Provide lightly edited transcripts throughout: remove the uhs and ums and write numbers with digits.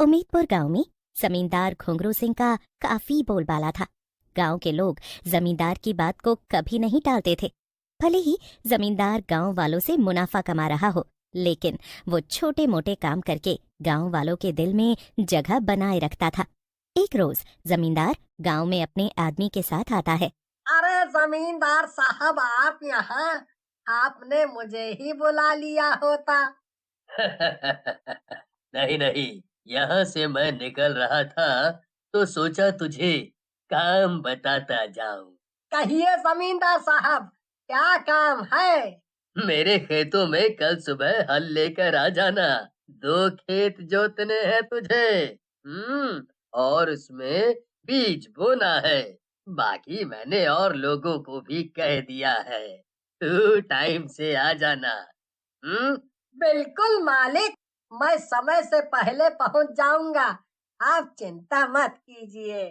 उम्मीदपुर गांव में जमींदार घुंघरू सिंह का काफी बोलबाला था। गांव के लोग जमींदार की बात को कभी नहीं टालते थे। भले ही जमींदार गांव वालों से मुनाफा कमा रहा हो, लेकिन वो छोटे मोटे काम करके गांव वालों के दिल में जगह बनाए रखता था। एक रोज जमींदार गांव में अपने आदमी के साथ आता है। अरे जमींदार साहब, आप यहाँ? आपने मुझे ही बुला लिया होता। नहीं नहीं, यहाँ से मैं निकल रहा था तो सोचा तुझे काम बताता जाऊं। कहिए जमींदार साहब, क्या काम है? मेरे खेतों में कल सुबह हल लेकर आ जाना। 2 खेत जोतने हैं तुझे। और उसमें बीज बोना है। बाकी मैंने और लोगों को भी कह दिया है। तू टाइम से आ जाना। हम्म बिल्कुल मालिक, मैं समय से पहले पहुंच जाऊंगा। आप चिंता मत कीजिए।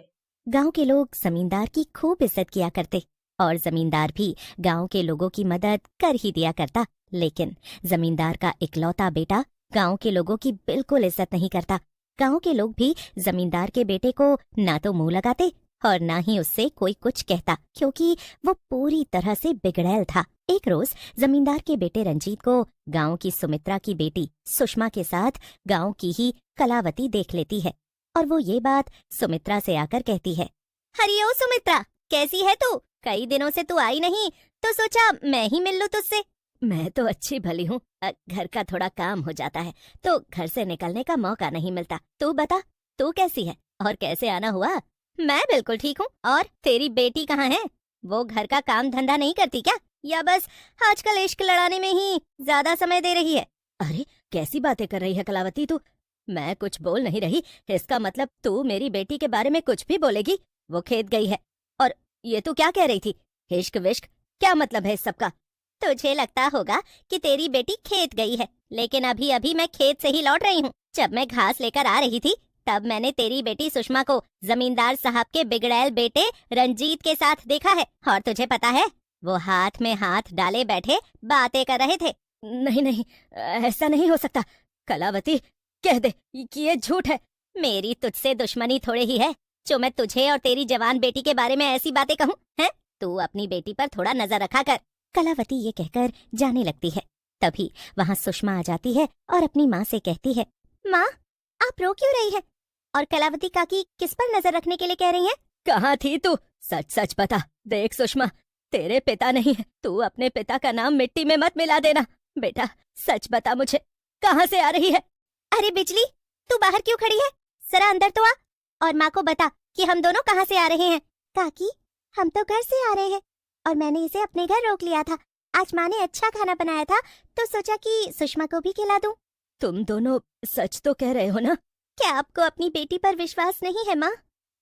गांव के लोग जमींदार की खूब इज्जत किया करते और जमींदार भी गांव के लोगों की मदद कर ही दिया करता। लेकिन जमींदार का इकलौता बेटा गांव के लोगों की बिल्कुल इज्जत नहीं करता। गांव के लोग भी जमींदार के बेटे को ना तो मुंह लगाते और ना ही उससे कोई कुछ कहता, क्योंकि वो पूरी तरह से बिगड़ैल था। एक रोज जमींदार के बेटे रंजीत को गांव की सुमित्रा की बेटी सुषमा के साथ गांव की ही कलावती देख लेती है और वो ये बात सुमित्रा से आकर कहती है। हरिओ सुमित्रा, कैसी है तू? कई दिनों से तू आई नहीं, तो सोचा मैं ही मिल लूं तुझसे। मैं तो अच्छी भली हूँ, घर का थोड़ा काम हो जाता है तो घर से निकलने का मौका नहीं मिलता। तू बता, तू कैसी है और कैसे आना हुआ? मैं बिल्कुल ठीक हूँ। और तेरी बेटी कहाँ है? वो घर का काम धंधा नहीं करती क्या, या बस आजकल इश्क लड़ाने में ही ज्यादा समय दे रही है? अरे कैसी बातें कर रही है कलावती तू? मैं कुछ बोल नहीं रही, इसका मतलब तू मेरी बेटी के बारे में कुछ भी बोलेगी? वो खेत गई है। और ये तू क्या कह रही थी? इश्क विश्क क्या मतलब है इस सब का? तुझे लगता होगा कि तेरी बेटी खेत गई है, लेकिन अभी अभी मैं खेत से ही लौट रही हूँ। जब मैं घास लेकर आ रही थी तब मैंने तेरी बेटी सुषमा को जमींदार साहब के बिगड़ैल बेटे रंजीत के साथ देखा है। और तुझे पता है, वो हाथ में हाथ डाले बैठे बातें कर रहे थे। नहीं नहीं, ऐसा नहीं हो सकता कलावती, कह दे कि ये झूठ है। मेरी तुझसे दुश्मनी थोड़े ही है जो मैं तुझे और तेरी जवान बेटी के बारे में ऐसी बातें कहूँ हैं? तू अपनी बेटी पर थोड़ा नजर रखा कर। कलावती ये कहकर जाने लगती है। तभी वहाँ सुषमा आ जाती है और अपनी माँ से कहती है, माँ आप रो क्यों रही है? और कलावती काकी किस पर नजर रखने के लिए कह रही हैं? कहाँ थी तू? सच सच बता। देख सुषमा, तेरे पिता नहीं है, तू अपने पिता का नाम मिट्टी में मत मिला देना। बेटा सच बता मुझे, कहाँ से आ रही है? अरे बिजली, तू बाहर क्यों खड़ी है? जरा अंदर तो आ और माँ को बता कि हम दोनों कहाँ से आ रहे हैं। काकी, हम तो घर से आ रहे हैं और मैंने इसे अपने घर रोक लिया था। आज माँ ने अच्छा खाना बनाया था तो सोचा कि सुषमा को भी खिला दूं। तुम दोनों सच तो कह रहे हो ना? क्या आपको अपनी बेटी पर विश्वास नहीं है माँ?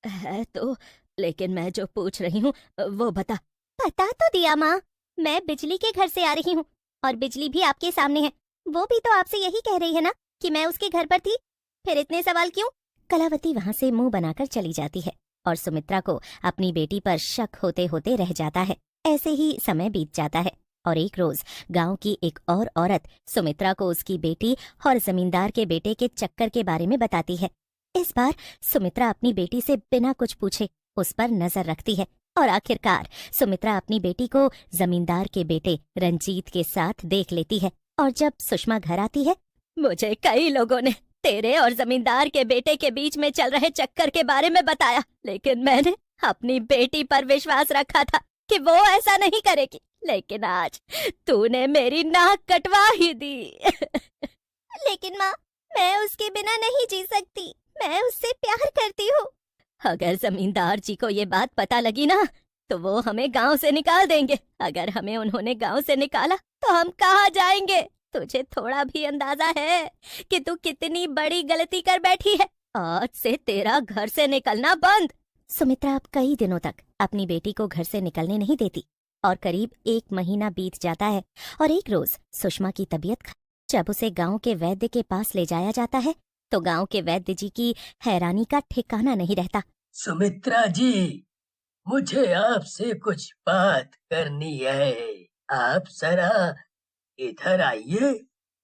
है तो, लेकिन मैं जो पूछ रही हूँ वो बता। बता तो दिया माँ, मैं बिजली के घर से आ रही हूँ और बिजली भी आपके सामने है। वो भी तो आपसे यही कह रही है ना कि मैं उसके घर पर थी, फिर इतने सवाल क्यों? कलावती वहाँ से मुंह बनाकर चली जाती है और सुमित्रा को अपनी बेटी पर शक होते होते रह जाता है। ऐसे ही समय बीत जाता है और एक रोज गांव की एक और औरत सुमित्रा को उसकी बेटी और जमींदार के बेटे के चक्कर के बारे में बताती है। इस बार सुमित्रा अपनी बेटी से बिना कुछ पूछे उस पर नजर रखती है और आखिरकार सुमित्रा अपनी बेटी को जमींदार के बेटे रंजीत के साथ देख लेती है। और जब सुषमा घर आती है, मुझे कई लोगों ने तेरे और जमींदार के बेटे के बीच में चल रहे चक्कर के बारे में बताया, लेकिन मैंने अपनी बेटी पर विश्वास रखा था कि वो ऐसा नहीं करेगी, लेकिन आज तूने मेरी नाक कटवा ही दी। लेकिन माँ, मैं उसके बिना नहीं जी सकती, मैं उससे प्यार करती हूँ। अगर जमींदार जी को ये बात पता लगी ना तो वो हमें गांव से निकाल देंगे। अगर हमें उन्होंने गांव से निकाला तो हम कहाँ जाएंगे? तुझे थोड़ा भी अंदाजा है कि तू कितनी बड़ी गलती कर बैठी है? आज से तेरा घर से निकलना बंद। सुमित्रा अब कई दिनों तक अपनी बेटी को घर से निकलने नहीं देती और करीब 1 महीना बीत जाता है और एक रोज सुषमा की तबीयत जब उसे गांव के वैद्य के पास ले जाया जाता है तो गांव के वैद्य जी की हैरानी का ठिकाना नहीं रहता। सुमित्रा जी, मुझे आपसे कुछ बात करनी है। आप जरा इधर आइए।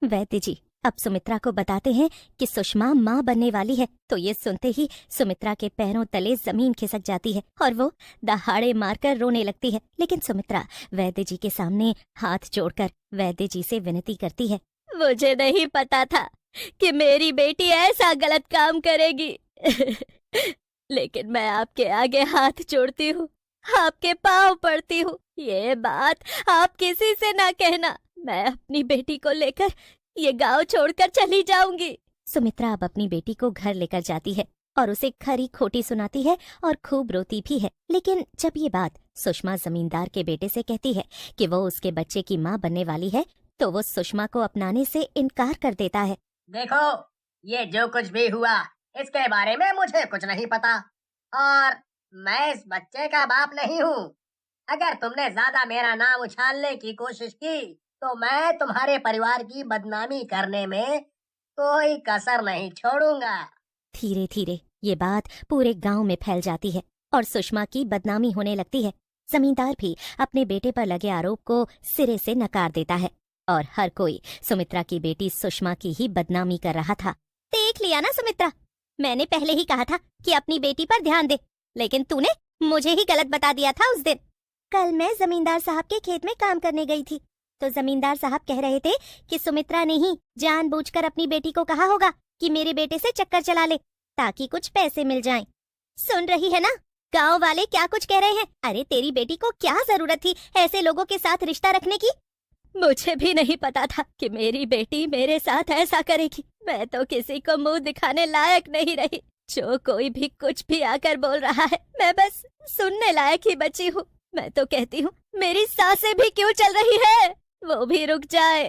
वैद्य जी अब सुमित्रा को बताते हैं कि सुषमा माँ बनने वाली है। तो ये सुनते ही सुमित्रा के पैरों तले जमीन खिसक जाती है और वो दहाड़े मारकर रोने लगती है। लेकिन सुमित्रा वैद्य जी के सामने हाथ जोड़कर वैद्य जी से विनती करती है, मुझे नहीं पता था कि मेरी बेटी ऐसा गलत काम करेगी। लेकिन मैं आपके आगे हाथ जोड़ती हूँ, आपके पाँव पड़ती हूँ, ये बात आप किसी से ना कहना। मैं अपनी बेटी को लेकर ये गांव छोड़कर चली जाऊंगी। सुमित्रा अब अपनी बेटी को घर लेकर जाती है और उसे खरी खोटी सुनाती है और खूब रोती भी है। लेकिन जब ये बात सुषमा जमींदार के बेटे से कहती है कि वो उसके बच्चे की माँ बनने वाली है, तो वो सुषमा को अपनाने से इनकार कर देता है। देखो, ये जो कुछ भी हुआ इसके बारे में मुझे कुछ नहीं पता और मैं इस बच्चे का बाप नहीं हूँ। अगर तुमने ज्यादा मेरा नाम उछालने की कोशिश की तो मैं तुम्हारे परिवार की बदनामी करने में कोई कसर नहीं छोड़ूंगा। धीरे धीरे ये बात पूरे गांव में फैल जाती है और सुषमा की बदनामी होने लगती है। जमींदार भी अपने बेटे पर लगे आरोप को सिरे से नकार देता है और हर कोई सुमित्रा की बेटी सुषमा की ही बदनामी कर रहा था। देख लिया ना सुमित्रा, मैंने पहले ही कहा था कि अपनी बेटी पर ध्यान दे, लेकिन तूने मुझे ही गलत बता दिया था उस दिन। कल मैं जमींदार साहब के खेत में काम करने गई थी तो जमींदार साहब कह रहे थे कि सुमित्रा ने ही जानबूझकर अपनी बेटी को कहा होगा कि मेरे बेटे से चक्कर चला ले ताकि कुछ पैसे मिल जाएं। सुन रही है ना गांव वाले क्या कुछ कह रहे हैं? अरे तेरी बेटी को क्या जरूरत थी ऐसे लोगों के साथ रिश्ता रखने की? मुझे भी नहीं पता था कि मेरी बेटी मेरे साथ ऐसा करेगी। मैं तो किसी को मुंह दिखाने लायक नहीं रही। जो कोई भी कुछ भी आकर बोल रहा है मैं बस सुनने लायक ही बची हूँ। मैं तो कहती हूँ मेरी सांसें भी क्यों चल रही है, वो भी रुक जाए।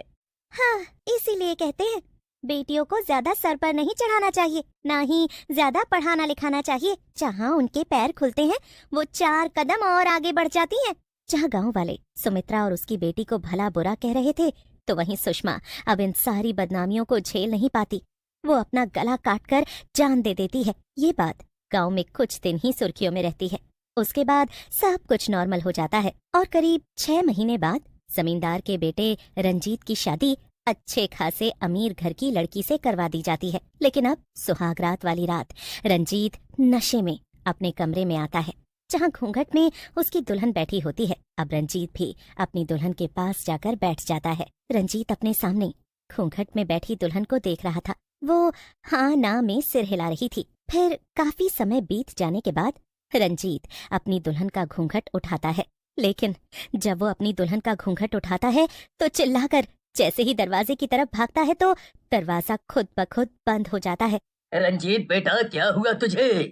हाँ, इसीलिए कहते हैं बेटियों को ज्यादा सर पर नहीं चढ़ाना चाहिए, ना ही ज्यादा पढ़ाना लिखाना चाहिए। जहाँ उनके पैर खुलते हैं वो 4 कदम और आगे बढ़ जाती हैं। जहाँ गांव वाले सुमित्रा और उसकी बेटी को भला बुरा कह रहे थे, तो वहीं सुषमा अब इन सारी बदनामियों को झेल नहीं पाती। वो अपना गला काटकर जान दे देती है। ये बात गांव में कुछ दिन ही सुर्खियों में रहती है। उसके बाद सब कुछ नॉर्मल हो जाता है और करीब 6 महीने बाद जमींदार के बेटे रंजीत की शादी अच्छे खासे अमीर घर की लड़की से करवा दी जाती है। लेकिन अब सुहागरात वाली रात रंजीत नशे में अपने कमरे में आता है जहाँ घूंघट में उसकी दुल्हन बैठी होती है। अब रंजीत भी अपनी दुल्हन के पास जाकर बैठ जाता है। रंजीत अपने सामने घूंघट में बैठी दुल्हन को देख रहा था। वो हाँ ना में सिर हिला रही थी। फिर काफी समय बीत जाने के बाद रंजीत अपनी दुल्हन का घूंघट उठाता है। लेकिन जब वो अपनी दुल्हन का घूंघट उठाता है तो चिल्लाकर जैसे ही दरवाजे की तरफ भागता है तो दरवाजा खुद ब खुद बंद हो जाता है। रंजीत बेटा, क्या हुआ तुझे?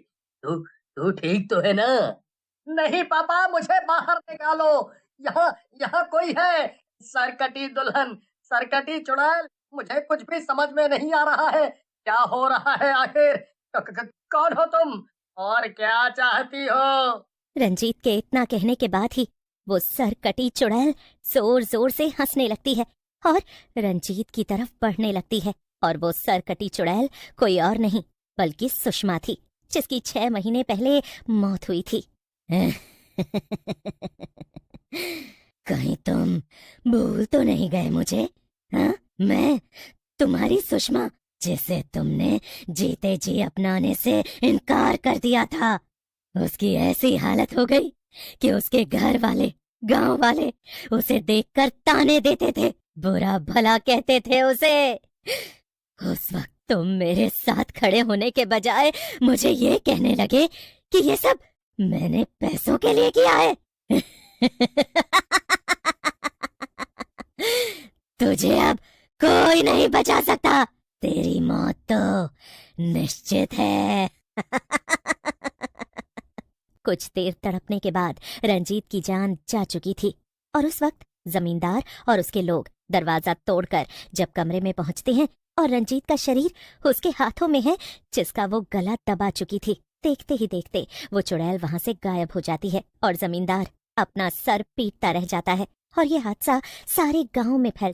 तू ठीक तो है ना? नहीं पापा, मुझे बाहर निकालो। यहाँ यहाँ कोई है। सरकटी दुल्हन, सरकटी चुड़ैल, मुझे कुछ भी समझ में नहीं आ रहा है। क्या हो रहा है आखिर? कौन हो तुम और क्या चाहती हो? रंजीत के इतना कहने के बाद ही वो सरकटी चुड़ैल जोर जोर से हंसने लगती है और रंजीत की तरफ बढ़ने लगती है। और वो सरकटी चुड़ैल कोई और नहीं बल्कि सुषमा थी, जिसकी 6 महीने पहले मौत हुई थी। कहीं तुम भूल तो नहीं गए मुझे? हाँ, मैं तुम्हारी सुषमा, जिसे तुमने जीते जी अपनाने से इनकार कर दिया था। उसकी ऐसी हालत हो गई कि उसके घर वाले, गांव वाले उसे देखकर ताने देते थे, बुरा भला कहते थे उसे। उस वक्त तुम मेरे साथ खड़े होने के बजाय मुझे ये कहने लगे कि ये सब मैंने पैसों के लिए किया है। तुझे अब कोई नहीं बचा सकता, तेरी मौत तो निश्चित है। कुछ देर तड़पने के बाद रंजीत की जान जा चुकी थी और उस वक्त जमींदार और उसके लोग दरवाजा तोड़कर जब कमरे में पहुंचते हैं और रंजीत का शरीर उसके हाथों में है जिसका वो गला दबा चुकी थी। देखते ही देखते वो चुड़ैल वहां से गायब हो जाती है और जमींदार अपना सर पीटता रह जाता है और ये हादसा सारे गांव में फैल